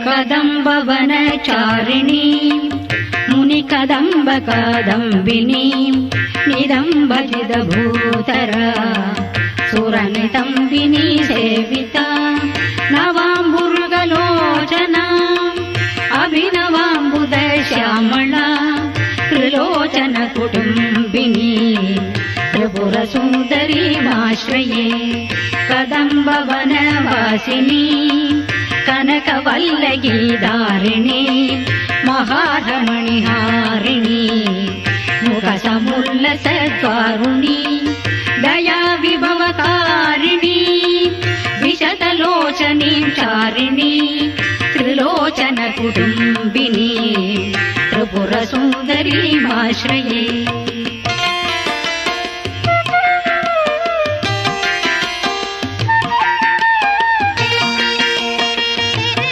कदम्बवनचारिणी मुनिकदम्ब Kadambini निदम्बजिदभूतरा सुरनितम्बिनी सेविता नवाम्बुरुगलोचना अभिनवाम्बुदश्यामला Trilochan कुटुम्बिनी Tripurasundari माश्रये कदम्बवनवासिनी कनकवल्लगी महारमणिहारिणी मुखसमुल्लसद्वारुणी Daya विभवकारिणी विशतलोचनी चारिणी Trilochan कुटुम्बिनी Tripurasundari माश्रये।